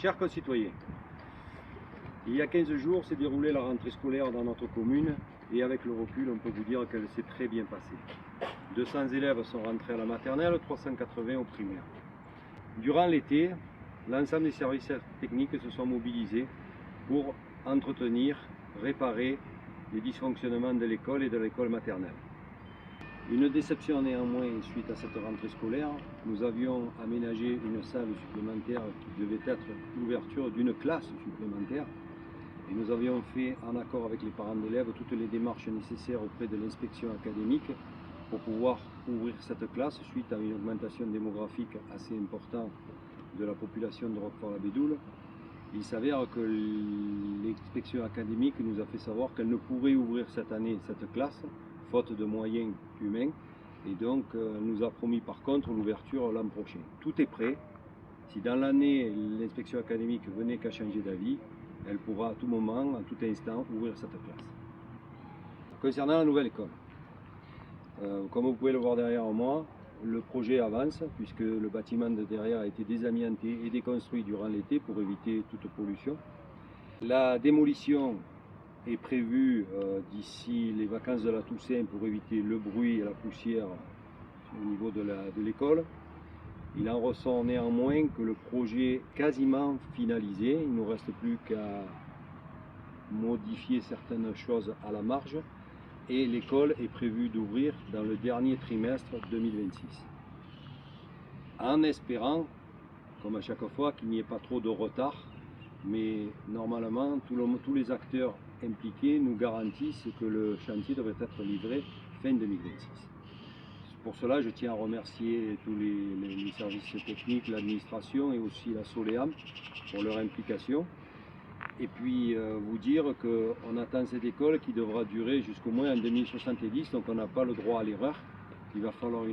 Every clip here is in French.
chers concitoyens, il y a 15 jours s'est déroulée la rentrée scolaire dans notre commune et avec le recul, on peut vous dire qu'elle s'est très bien passée. 200 élèves sont rentrés à la maternelle, 380 au primaire. Durant l'été, l'ensemble des services techniques se sont mobilisés pour entretenir, réparer les dysfonctionnements de l'école et de l'école maternelle. Une déception néanmoins suite à cette rentrée scolaire, nous avions aménagé une salle supplémentaire qui devait être l'ouverture d'une classe supplémentaire et nous avions fait en accord avec les parents d'élèves toutes les démarches nécessaires auprès de l'inspection académique pour pouvoir ouvrir cette classe suite à une augmentation démographique assez importante de la population de Roquefort-la-Bédoule. Il s'avère que l'inspection académique nous a fait savoir qu'elle ne pourrait ouvrir cette année cette classe faute de moyens humains, et donc nous a promis par contre l'ouverture l'an prochain. Tout est prêt. Si dans l'année l'inspection académique venait qu'à changer d'avis, elle pourra à tout moment, à tout instant, ouvrir cette classe. Concernant la nouvelle école, comme vous pouvez le voir derrière moi, le projet avance puisque le bâtiment de derrière a été désamianté et déconstruit durant l'été pour éviter toute pollution. La démolition est prévu d'ici les vacances de la Toussaint pour éviter le bruit et la poussière au niveau de l'école. Il en ressort néanmoins que le projet est quasiment finalisé. Il ne nous reste plus qu'à modifier certaines choses à la marge et l'école est prévue d'ouvrir dans le dernier trimestre 2026. En espérant, comme à chaque fois, qu'il n'y ait pas trop de retard, mais normalement tous les acteurs impliqués nous garantissent que le chantier devrait être livré fin 2026. Pour cela, je tiens à remercier tous les services techniques, l'administration et aussi la Soleam pour leur implication. Et puis vous dire qu'on attend cette école qui devra durer jusqu'au moins en 2070, donc on n'a pas le droit à l'erreur. Il va falloir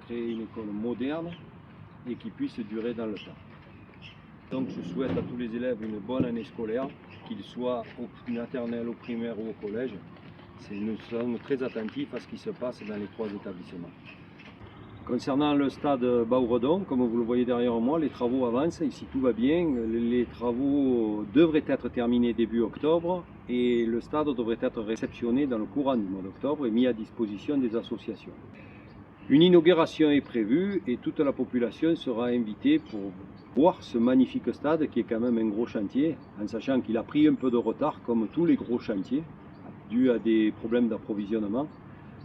créer une école moderne et qui puisse durer dans le temps. Donc je souhaite à tous les élèves une bonne année scolaire, qu'ils soient au maternelle, au primaire ou au collège. Nous sommes très attentifs à ce qui se passe dans les trois établissements. Concernant le stade Baourdon, comme vous le voyez derrière moi, les travaux avancent, ici tout va bien. Les travaux devraient être terminés début octobre et le stade devrait être réceptionné dans le courant du mois d'octobre et mis à disposition des associations. Une inauguration est prévue et toute la population sera invitée pour voir ce magnifique stade qui est quand même un gros chantier, en sachant qu'il a pris un peu de retard comme tous les gros chantiers, dû à des problèmes d'approvisionnement.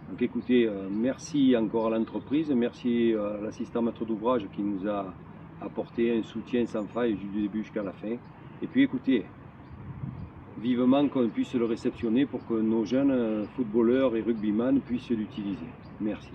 Donc écoutez, merci encore à l'entreprise, merci à l'assistant maître d'ouvrage qui nous a apporté un soutien sans faille du début jusqu'à la fin. Et puis écoutez, vivement qu'on puisse le réceptionner pour que nos jeunes footballeurs et rugbyman puissent l'utiliser. Merci.